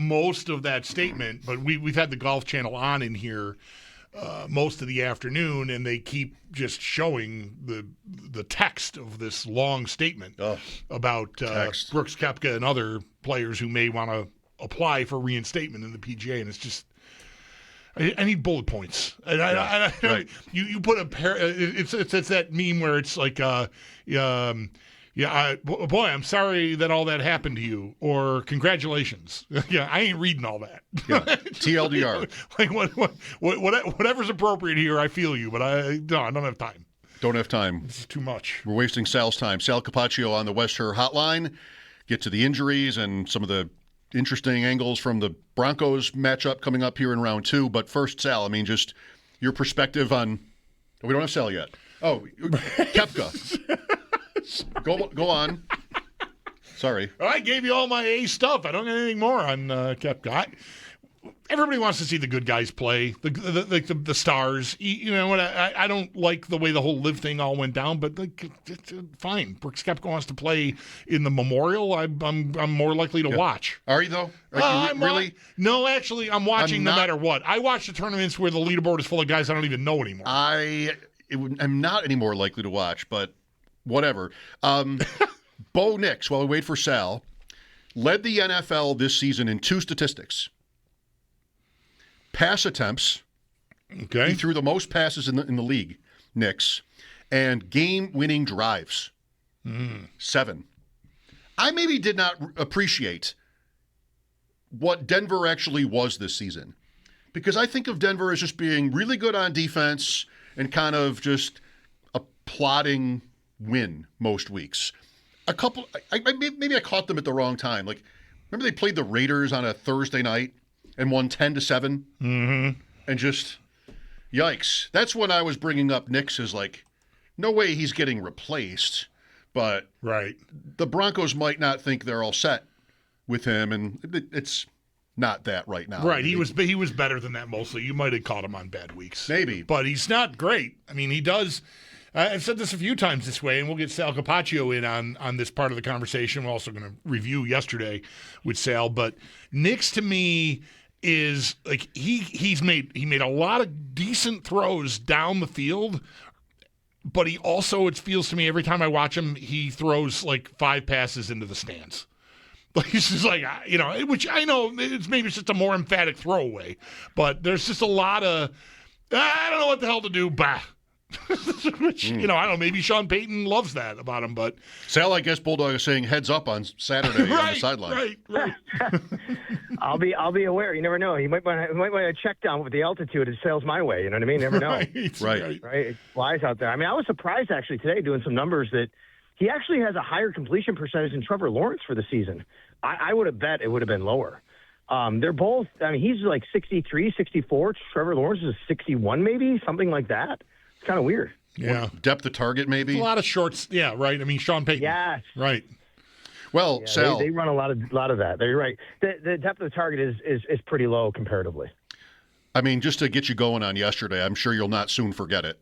most of that statement, but we've had the Golf Channel on in here most of the afternoon, and they keep just showing the text of this long statement about Brooks Koepka and other players who may want to apply for reinstatement in the PGA, and it's just I need bullet points. Right. You put a pair. It's that meme where it's like boy, I'm sorry that all that happened to you, or congratulations. Yeah, I ain't reading all that. Yeah. TLDR. Whatever's appropriate here, I feel you, but I don't have time. Don't have time. This is too much. We're wasting Sal's time. Sal Capaccio on the West Her Hotline. Get to the injuries and some of the interesting angles from the Broncos matchup coming up here in round 2. But first, Sal, I mean, just your perspective on – we don't have Sal yet. Oh, Koepka. Go on. Sorry. I gave you all my A stuff. I don't get anything more on Koepka. Everybody wants to see the good guys play, the stars. You know what? I don't like the way the whole live thing all went down, but fine. Brooks Koepka wants to play in the Memorial. I'm more likely to watch. Are you though? Really? No, actually, I'm watching no matter what. I watch the tournaments where the leaderboard is full of guys I don't even know anymore. I'm not any more likely to watch, but whatever. Bo Nix, while we wait for Sal, led the NFL this season in 2 statistics. Pass attempts. Okay. He threw the most passes in the league, Nix. And game-winning drives. 7. I maybe did not appreciate what Denver actually was this season. Because I think of Denver as just being really good on defense and kind of just a plodding win most weeks. Maybe I caught them at the wrong time. Like, remember they played the Raiders on a Thursday night and won 10-7? Mm-hmm. And just, yikes. That's when I was bringing up Nix as like, no way he's getting replaced. But right, the Broncos might not think they're all set with him, and it's not that right now. Right, he was better than that mostly. You might have caught him on bad weeks. Maybe. But he's not great. I mean, he does... I've said this a few times this way, and we'll get Sal Capaccio in on this part of the conversation. We're also going to review yesterday with Sal. But Nix, to me, is like he made a lot of decent throws down the field, but he also, it feels to me, every time I watch him, he throws like 5 passes into the stands. Like, he's just like, which I know it's just a more emphatic throwaway, but there's just a lot of, I don't know what the hell to do, bah. Which, I don't know, maybe Sean Payton loves that about him, but... Sal, I guess Bulldog is saying heads up on Saturday on the sideline. Right. I'll be aware. You never know. He might want to check down with the altitude. It sails my way. You know what I mean? You never know. Right. It flies out there. I mean, I was surprised actually today doing some numbers that he actually has a higher completion percentage than Trevor Lawrence for the season. I would have bet it would have been lower. They're both, I mean, he's like 63, 64. Trevor Lawrence is 61 maybe, something like that. Kind of weird. Yeah. Depth of target, maybe? A lot of shorts. Yeah, right. I mean, Sean Payton. Yes. Right. Well, yeah, Sal. They run a lot of that. You're right. The depth of the target is pretty low comparatively. I mean, just to get you going on yesterday, I'm sure you'll not soon forget it.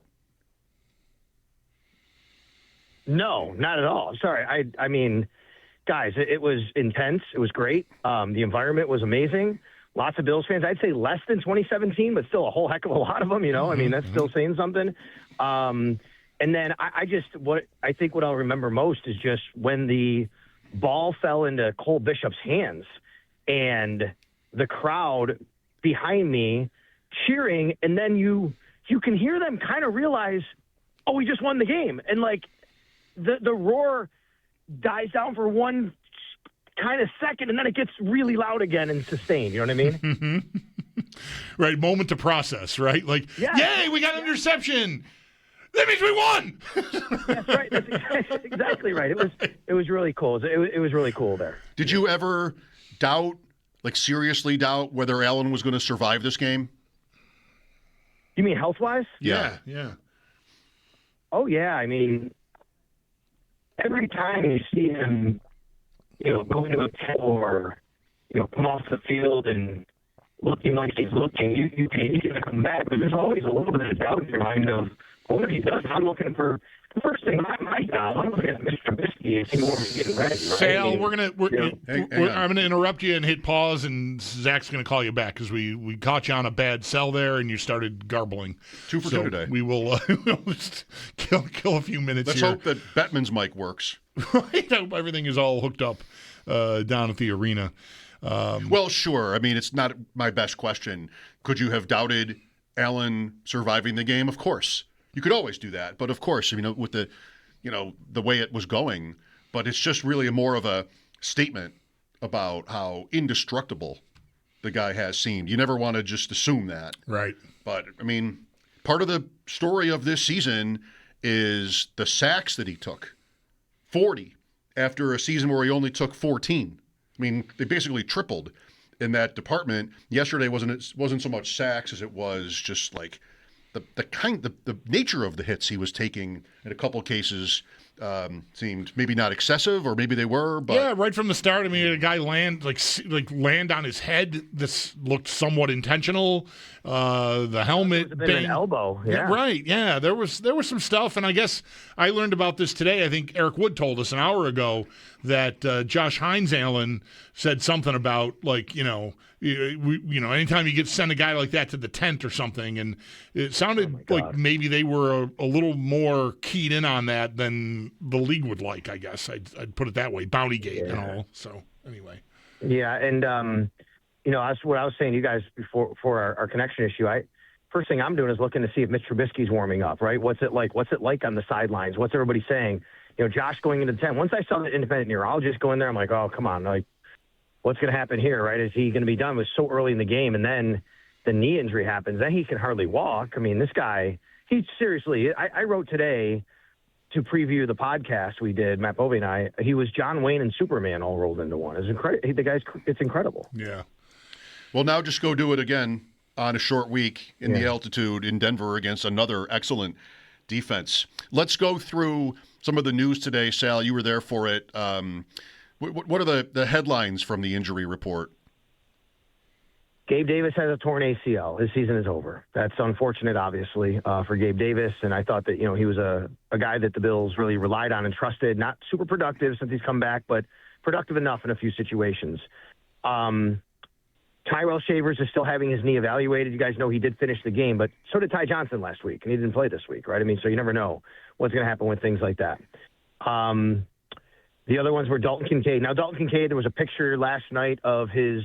No, not at all. I'm sorry. I mean, guys, it was intense. It was great. The environment was amazing. Lots of Bills fans. I'd say less than 2017, but still a whole heck of a lot of them, I mean, that's still saying something. And then what I'll remember most is just when the ball fell into Cole Bishop's hands and the crowd behind me cheering, and then you can hear them kind of realize, oh, we just won the game. And like the roar dies down for one kind of second, and then it gets really loud again and sustained. You know what I mean? Mm-hmm. Right. Moment to process, right? Like, yay, we got an interception. That means we won. That's right. That's exactly right. It was really cool. It was really cool there. Did you ever seriously doubt whether Allen was going to survive this game? You mean health-wise? Yeah. Oh, yeah. I mean, every time you see him, going to a tackle or, come off the field and looking like he's looking, you think he's going to come back. But there's always a little bit of doubt in your mind of, what he does, I'm looking for the first thing. My job, I'm looking at Mr. Trubisky and see what we're getting ready. Right? Sal, You know, I'm gonna interrupt you and hit pause, and Zach's gonna call you back because we caught you on a bad sell there, and you started garbling. 2 for 2 today. We will we'll just kill a few minutes. Let's here. hope that Bettman's mic works. Right, I hope everything is all hooked up down at the arena. Well, sure. I mean, it's not my best question. Could you have doubted Allen surviving the game? Of course. You could always do that. But of course, I mean, with the way it was going, but it's just really more of a statement about how indestructible the guy has seemed. You never want to just assume that. Right. But, I mean, part of the story of this season is the sacks that he took. 40 after a season where he only took 14. I mean, they basically tripled in that department. Yesterday wasn't so much sacks as it was just like the nature of the hits he was taking in a couple cases seemed maybe not excessive, or maybe they were. But yeah, right from the start. I mean, a guy land on his head. This looked somewhat intentional. The helmet, it was a bit of an elbow. Yeah. Right. Yeah, there was some stuff, and I guess I learned about this today. I think Eric Wood told us an hour ago that Josh Hines Allen said something about anytime you send a guy like that to the tent or something, and it sounded like maybe they were a little more keyed in on that than the league would like. I guess I'd put it that way. Bountygate and all. So anyway. Yeah, and what I was saying to you guys before our connection issue. First thing I'm doing is looking to see if Mitch Trubisky's warming up. Right? What's it like? What's it like on the sidelines? What's everybody saying? Josh going into the tent. Once I saw the independent neurologist go in there, I'm like, oh, come on, like, what's going to happen here, right? Is he going to be done? It was so early in the game, and then the knee injury happens. Then he can hardly walk. I mean, this guy, he seriously, I wrote today to preview the podcast we did, Matt Bovey and I, he was John Wayne and Superman all rolled into one. It's incredible. It's incredible. Yeah. Well, now just go do it again on a short week in the altitude in Denver against another excellent defense. Let's go through some of the news today. Sal, you were there for it. What are the headlines from the injury report? Gabe Davis has a torn ACL. His season is over. That's unfortunate, obviously, for Gabe Davis. And I thought that, he was a guy that the Bills really relied on and trusted. Not super productive since he's come back, but productive enough in a few situations. Tyrell Shavers is still having his knee evaluated. You guys know he did finish the game, but so did Ty Johnson last week, and he didn't play this week, right? I mean, so you never know what's going to happen with things like that. The other ones were Dalton Kincaid. Now, Dalton Kincaid, there was a picture last night of his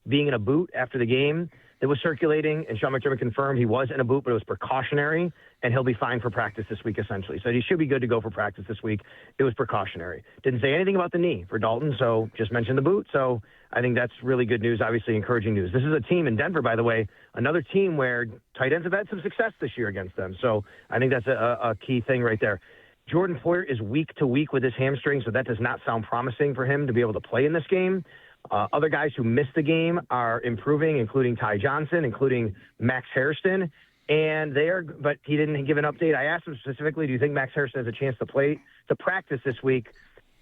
being in a boot after the game that was circulating, and Sean McDermott confirmed he was in a boot, but it was precautionary, and he'll be fine for practice this week, essentially. So he should be good to go for practice this week. It was precautionary. Didn't say anything about the knee for Dalton, so just mentioned the boot. So I think that's really good news, obviously encouraging news. This is a team in Denver, by the way, another team where tight ends have had some success this year against them. So I think that's a key thing right there. Jordan Poyer is week to week with his hamstring, so that does not sound promising for him to be able to play in this game. Other guys who missed the game are improving, including Ty Johnson, including Max Hairston, but he didn't give an update. I asked him specifically, do you think Max Hairston has a chance to practice this week?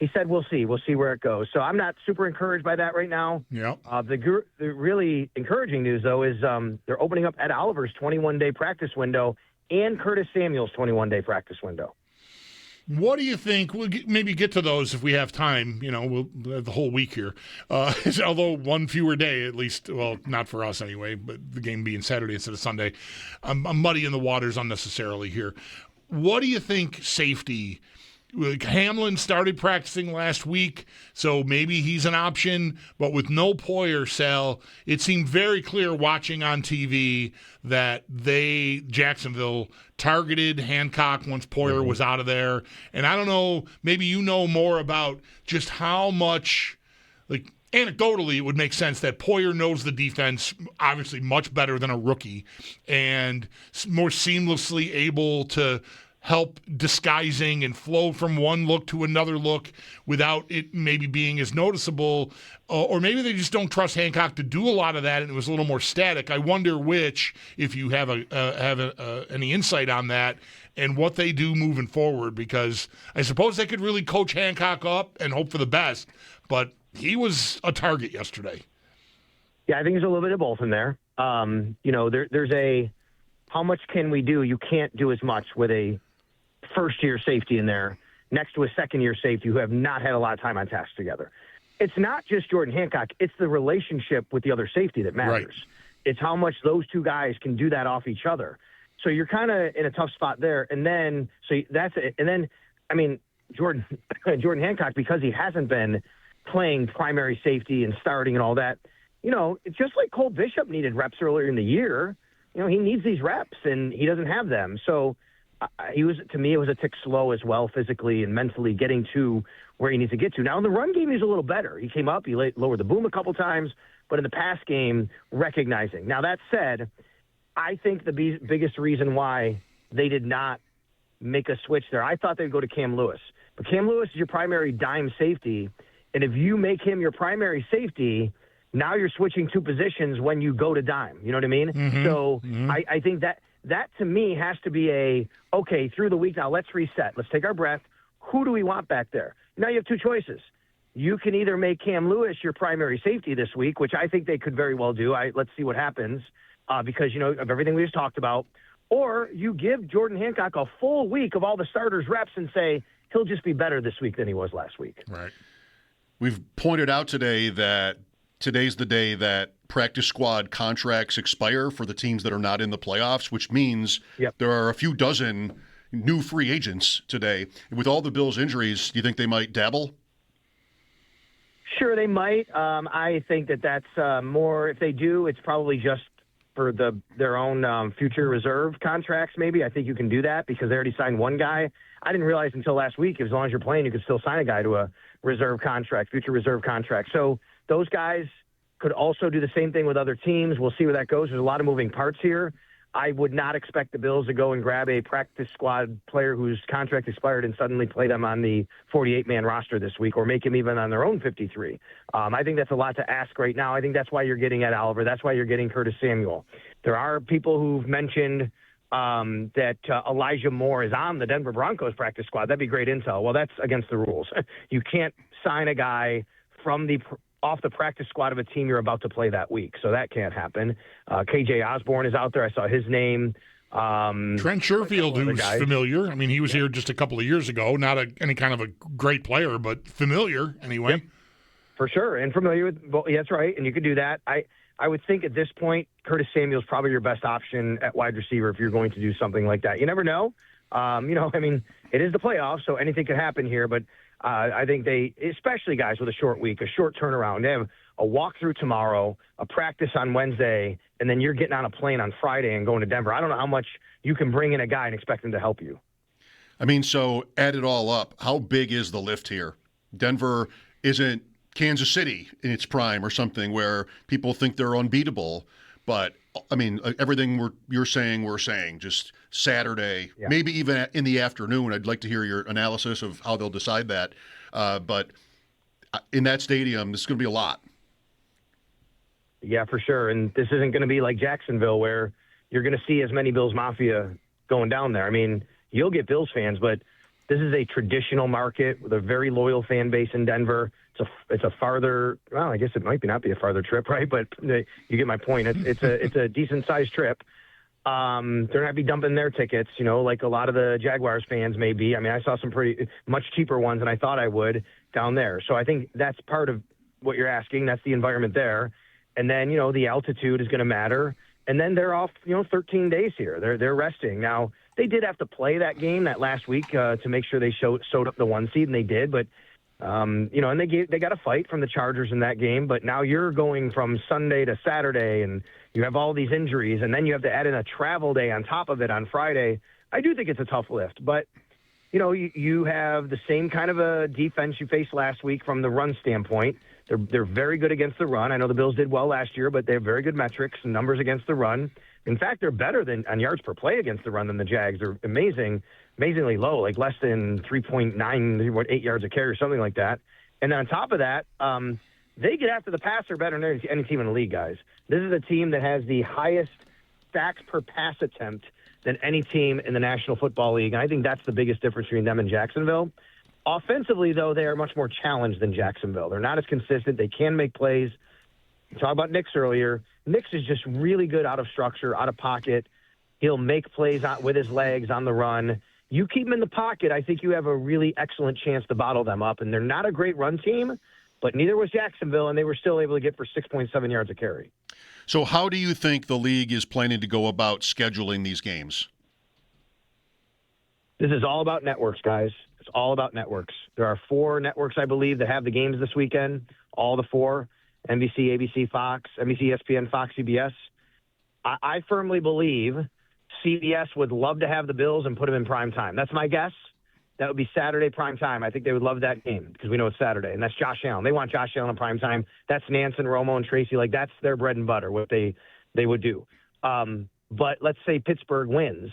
He said, we'll see where it goes. So I'm not super encouraged by that right now. Yeah. The really encouraging news, though, is they're opening up Ed Oliver's 21-day practice window and Curtis Samuel's 21-day practice window. What do you think? We'll maybe get to those if we have time. We'll have the whole week here. Although one fewer day, at least. Well, not for us anyway, but the game being Saturday instead of Sunday. I'm muddying the waters unnecessarily here. What do you think safety? Hamlin started practicing last week, so maybe he's an option. But with no Poyer, Sal, it seemed very clear watching on TV that Jacksonville targeted Hancock once Poyer was out of there. And I don't know, maybe you know more about just how much, anecdotally, it would make sense that Poyer knows the defense obviously much better than a rookie and more seamlessly able to help disguising and flow from one look to another look without it maybe being as noticeable. Or maybe they just don't trust Hancock to do a lot of that and it was a little more static. I wonder which, if you have any insight on that and what they do moving forward, because I suppose they could really coach Hancock up and hope for the best, but he was a target yesterday. Yeah, I think there's a little bit of both in there. There's a how much can we do? You can't do as much with a first-year safety in there next to a second-year safety who have not had a lot of time on task together. It's not just Jordan Hancock. It's the relationship with the other safety that matters. Right. It's how much those two guys can do that off each other. So you're kind of in a tough spot there. And then, so that's it. And then, I mean, Jordan Hancock, because he hasn't been playing primary safety and starting and all that, you know, it's just like Cole Bishop needed reps earlier in the year. You know, he needs these reps, and he doesn't have them. So to me, it was a tick slow as well, physically and mentally getting to where he needs to get to. Now, in the run game, he's a little better. He came up, he lowered the boom a couple times, but in the pass game, recognizing. Now, that said, I think the biggest reason why they did not make a switch there, I thought they'd go to Cam Lewis. But Cam Lewis is your primary dime safety, and if you make him your primary safety, now you're switching two positions when you go to dime. You know what I mean? Mm-hmm. So mm-hmm. I think that to me has to be okay, through the week now, let's reset. Let's take our breath. Who do we want back there? Now you have two choices. You can either make Cam Lewis your primary safety this week, which I think they could very well do. Let's see what happens because, you know, of everything we just talked about. Or you give Jordan Hancock a full week of all the starters reps and say he'll just be better this week than he was last week. Right. We've pointed out today that today's the day that practice squad contracts expire for the teams that are not in the playoffs, which means there are a few dozen new free agents today. With all the Bills' injuries, do you think they might dabble? Sure, they might. I think that's more, if they do, it's probably just for their own future reserve contracts, maybe. I think you can do that because they already signed one guy. I didn't realize until last week, as long as you're playing, you could still sign a guy to a reserve contract, future reserve contract. So those guys could also do the same thing with other teams. We'll see where that goes. There's a lot of moving parts here. I would not expect the Bills to go and grab a practice squad player whose contract expired and suddenly play them on the 48-man roster this week or make him even on their own 53. I think that's a lot to ask right now. I think that's why you're getting Ed Oliver. That's why you're getting Curtis Samuel. There are people who've mentioned that Elijah Moore is on the Denver Broncos practice squad. That'd be great intel. Well, that's against the rules. You can't sign a guy from off the practice squad of a team you're about to play that week. So that can't happen. KJ Osborne is out there. I saw his name. Trent Sherfield, who's familiar. I mean, he was here just a couple of years ago. Not any kind of a great player, but familiar anyway. Yep. For sure. And familiar with, that's right. And you could do that. I would think at this point, Curtis Samuel is probably your best option at wide receiver if you're going to do something like that. You never know. I mean, it is the playoffs, so anything could happen here, but I think especially guys with a short week, a short turnaround, they have a walkthrough tomorrow, a practice on Wednesday, and then you're getting on a plane on Friday and going to Denver. I don't know how much you can bring in a guy and expect him to help you. I mean, so add it all up. How big is the lift here? Denver isn't Kansas City in its prime or something where people think they're unbeatable. But, I mean, everything you're saying, we're saying, just Saturday, maybe even in the afternoon. I'd like to hear your analysis of how they'll decide that. But in that stadium, this is going to be a lot. Yeah, for sure. And this isn't going to be like Jacksonville where you're going to see as many Bills Mafia going down there. I mean, you'll get Bills fans, but this is a traditional market with a very loyal fan base in Denver. It's a farther, well, I guess it might not be a farther trip, right? But you get my point. It's a decent sized trip. They're not going to be dumping their tickets, like a lot of the Jaguars fans may be. I mean, I saw some pretty much cheaper ones than I thought I would down there. So I think that's part of what you're asking. That's the environment there. And then, the altitude is going to matter. And then they're off, 13 days here. They're resting. Now, they did have to play that game that last week to make sure they sewed up the 1 seed, and they did. But, and they got a fight from the Chargers in that game. But now you're going from Sunday to Saturday, and you have all these injuries, and then you have to add in a travel day on top of it on Friday. I do think it's a tough lift. But, you have the same kind of a defense you faced last week from the run standpoint. They're very good against the run. I know the Bills did well last year, but they have very good metrics and numbers against the run. In fact, they're better than on yards per play against the run than the Jags. They're amazingly low, like less than 3.9, 8 yards a carry or something like that. And then on top of that, they get after the passer better than any team in the league, guys. This is a team that has the highest sacks per pass attempt than any team in the National Football League. And I think that's the biggest difference between them and Jacksonville. Offensively, though, they are much more challenged than Jacksonville. They're not as consistent. They can make plays. You talked about Nix earlier. Nix is just really good out of structure, out of pocket. He'll make plays with his legs on the run. You keep him in the pocket, I think you have a really excellent chance to bottle them up. And they're not a great run team, but neither was Jacksonville, and they were still able to get for 6.7 yards a carry. So how do you think the league is planning to go about scheduling these games? This is all about networks, guys. It's all about networks. There are 4 networks, I believe, that have the games this weekend. All the 4, NBC, ABC, Fox, NBC, ESPN, Fox, CBS. I firmly believe CBS would love to have the Bills and put them in prime time. That's my guess. That would be Saturday prime time. I think they would love that game because we know it's Saturday, and that's Josh Allen. They want Josh Allen in prime time. That's Nance and Romo and Tracy. Like, that's their bread and butter, what they would do. But let's say Pittsburgh wins.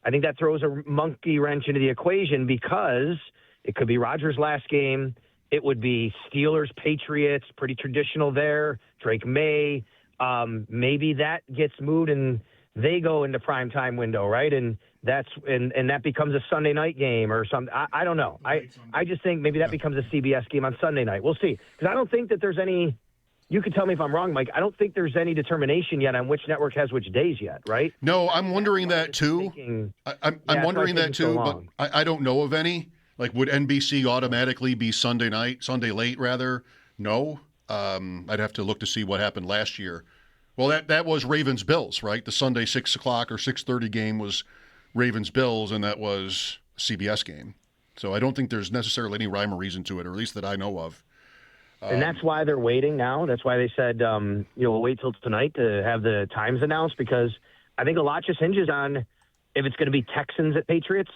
I think that throws a monkey wrench into the equation because it could be Rodgers' last game. It would be Steelers, Patriots, pretty traditional there. Drake May. Maybe that gets moved and they go into prime time window, right? And that becomes a Sunday night game or something. I don't know. I just think maybe that becomes a CBS game on Sunday night. We'll see. Because I don't think that there's any. You could tell me if I'm wrong, Mike. I don't think there's any determination yet on which network has which days yet, right? No, I'm wondering that too. I'm wondering that too, but I don't know of any. Like, would NBC automatically be Sunday night, Sunday late rather? No. I'd have to look to see what happened last year. Well, that was Ravens-Bills, right? The Sunday 6 o'clock or 6:30 game was Ravens-Bills, and that was a CBS game. So I don't think there's necessarily any rhyme or reason to it, or at least that I know of. And that's why they're waiting now. That's why they said, we'll wait till tonight to have the times announced, because I think a lot just hinges on if it's going to be Texans at Patriots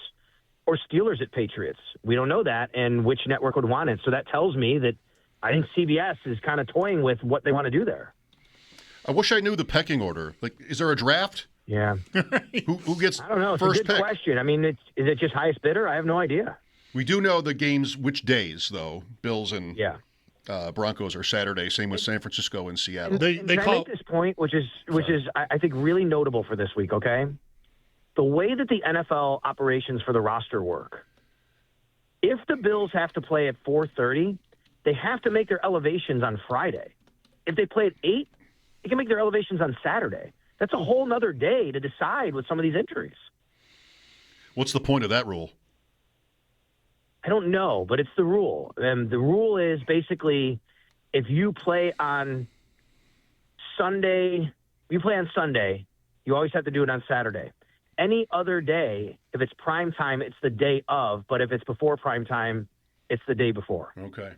or Steelers at Patriots. We don't know that, and which network would want it. So that tells me that I think CBS is kind of toying with what they want to do there. I wish I knew the pecking order. Like, is there a draft? Yeah. Who gets I don't know. It's first a good pick? question. I mean, is it just highest bidder? I have no idea. We do know the games, which days, though. Bills and Yeah. Broncos are Saturday. Same with San Francisco and Seattle. They Can I call make this point, which is I think really notable for this week. Okay, the way that the NFL operations for the roster work. If the Bills have to play at 4:30, they have to make their elevations on Friday. If they play at 8, they can make their elevations on Saturday. That's a whole nother day to decide with some of these injuries. What's the point of that rule? I don't know, but it's the rule. And the rule is basically if you play on Sunday, you always have to do it on Saturday. Any other day, if it's prime time, it's the day of. But if it's before prime time, it's the day before. Okay.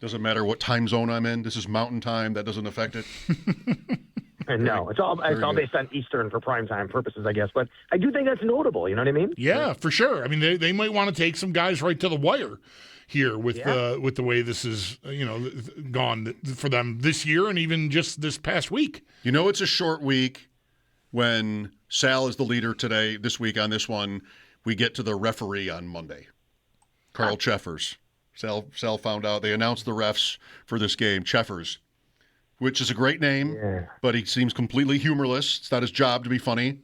Doesn't matter what time zone I'm in. This is Mountain Time. That doesn't affect it. And no, it's all based on Eastern for prime time purposes, I guess. But I do think that's notable. You know what I mean? Yeah, for sure. I mean, they might want to take some guys right to the wire here with the way this is gone for them this year and even just this past week. You know, it's a short week when Sal is the leader this week on this one. We get to the referee on Monday, Carl Cheffers. Sal found out they announced the refs for this game, Cheffers, which is a great name, but he seems completely humorless. It's not his job to be funny.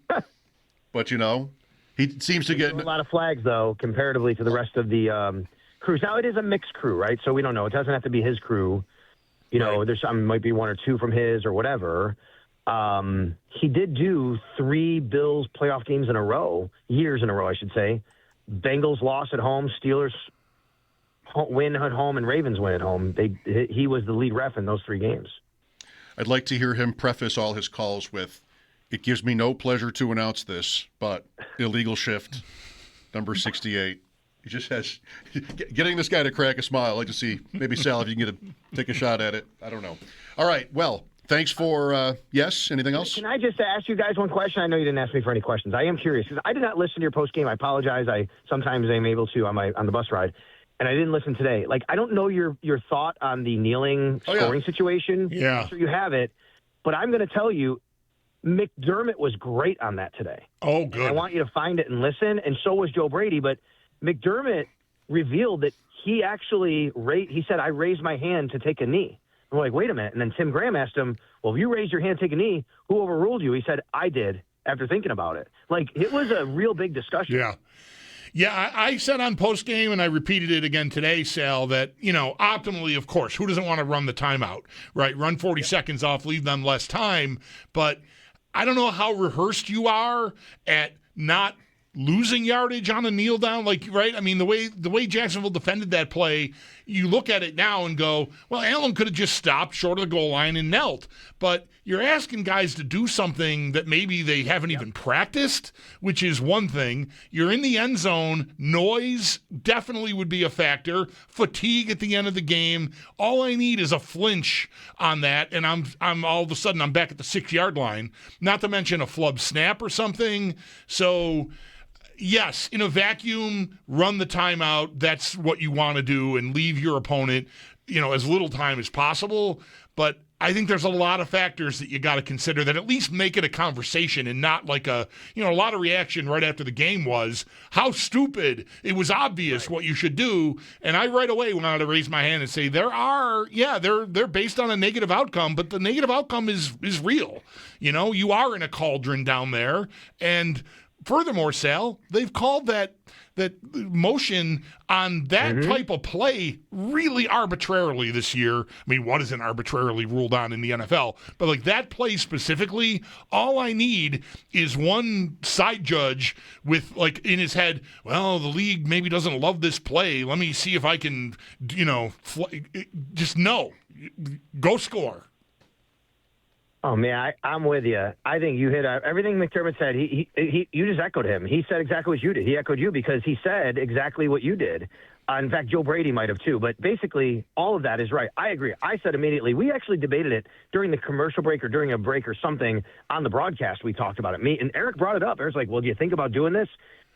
But, he seems to get a lot of flags, though, comparatively to the rest of the crews. Now, it is a mixed crew, right? So we don't know. It doesn't have to be his crew. There's some might be 1 or 2 from his or whatever. He did do 3 Bills playoff games in a row, years in a row, I should say. Bengals loss at home, Steelers win at home, and Ravens win at home. He was the lead ref in those 3 games. I'd like to hear him preface all his calls with, "It gives me no pleasure to announce this, but illegal shift, number 68." He just has getting this guy to crack a smile. I'd like to see maybe Sal if you can take a shot at it. I don't know. All right. Well, thanks for yes. Anything else? Can I just ask you guys one question? I know you didn't ask me for any questions. I am curious because I did not listen to your post game. I apologize. I sometimes am able to on the bus ride. And I didn't listen today. Like, I don't know your thought on the kneeling scoring situation. Yeah. I'm sure you have it. But I'm going to tell you, McDermott was great on that today. Oh, good. And I want you to find it and listen. And so was Joe Brady. But McDermott revealed that he actually he said, "I raised my hand to take a knee." I'm like, wait a minute. And then Tim Graham asked him, "Well, if you raised your hand to take a knee, who overruled you?" He said, "I did," after thinking about it. Like, it was a real big discussion. Yeah. Yeah, I said on postgame, and I repeated it again today, Sal, that, optimally, of course, who doesn't want to run the timeout, right? Run 40 seconds off, leave them less time. But I don't know how rehearsed you are at not losing yardage on a kneel down, right? I mean, the way Jacksonville defended that play, you look at it now and go, well, Allen could have just stopped short of the goal line and knelt. But you're asking guys to do something that maybe they haven't even practiced, which is one thing. You're in the end zone. Noise definitely would be a factor. Fatigue at the end of the game. All I need is a flinch on that, and I'm all of a sudden I'm back at the 6-yard line. Not to mention a flub snap or something. So yes, in a vacuum, run the timeout. That's what you want to do, and leave your opponent, as little time as possible. But I think there's a lot of factors that you got to consider that at least make it a conversation and not like a lot of reaction right after the game was, how stupid. It was obvious what you should do. And I right away wanted to raise my hand and say they're based on a negative outcome, but the negative outcome is real. You are in a cauldron down there. And furthermore, Sal, they've called that motion on that type of play really arbitrarily this year. I mean, what isn't arbitrarily ruled on in the NFL? But that play specifically, all I need is one side judge with in his head, well, the league maybe doesn't love this play. Let me see if I can, just no. Go score. Oh man, I'm with you. I think you hit everything McDermott said. You just echoed him. He said exactly what you did. He echoed you because he said exactly what you did. In fact, Joe Brady might have too. But basically, all of that is right. I agree. I said immediately. We actually debated it during the commercial break or during a break or something on the broadcast. We talked about it. Me and Eric brought it up. Eric's like, "Well, do you think about doing this?"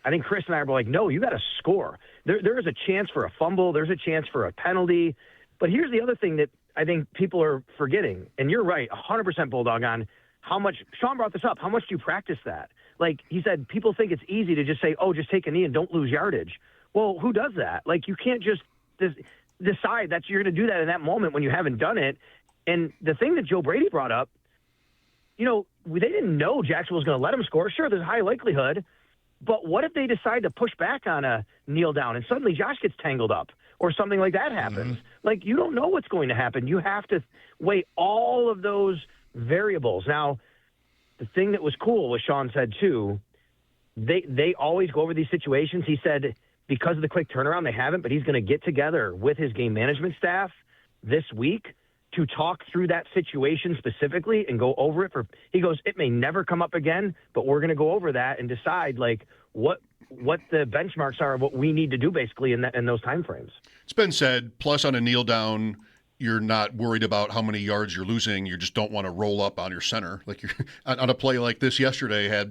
I think Chris and I were like, "No, you got to score. There is a chance for a fumble. There's a chance for a penalty." But here's the other thing that I think people are forgetting, and you're right, 100% Bulldog, on how much – Sean brought this up. How much do you practice that? He said, people think it's easy to just say, oh, just take a knee and don't lose yardage. Well, who does that? You can't just decide that you're going to do that in that moment when you haven't done it. And the thing that Joe Brady brought up, they didn't know Jacksonville was going to let him score. Sure, there's a high likelihood. But what if they decide to push back on a kneel down and suddenly Josh gets tangled up or something like that happens? You don't know what's going to happen. You have to weigh all of those variables. Now, the thing that was cool was Sean said too, they always go over these situations. He said because of the quick turnaround, they haven't, but he's going to get together with his game management staff this week to talk through that situation specifically and go over it. He goes, it may never come up again, but we're going to go over that and decide what the benchmarks are of what we need to do basically in those time frames. It's been said, plus on a kneel down, you're not worried about how many yards you're losing. You just don't want to roll up on your center. You're on a play like this yesterday,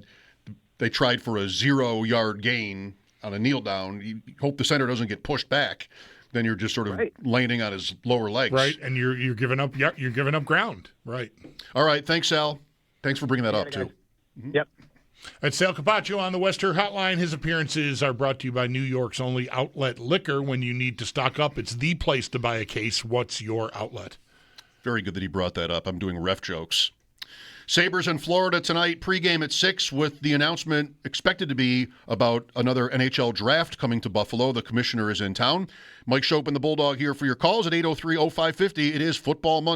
they tried for a 0-yard gain on a kneel down. You hope the center doesn't get pushed back. Then you're just sort of landing on his lower legs. Right, and you're giving up ground. Right. All right, thanks, Sal. Thanks for bringing that up, too. Yep. That's Sal Capaccio on the Wester Hotline. His appearances are brought to you by New York's only outlet liquor. When you need to stock up, it's the place to buy a case. What's your outlet? Very good that he brought that up. I'm doing ref jokes. Sabres in Florida tonight, pregame at 6 with the announcement expected to be about another NHL draft coming to Buffalo. The commissioner is in town. Mike Schopp and the Bulldog here for your calls at 803-0550. It is Football Monday.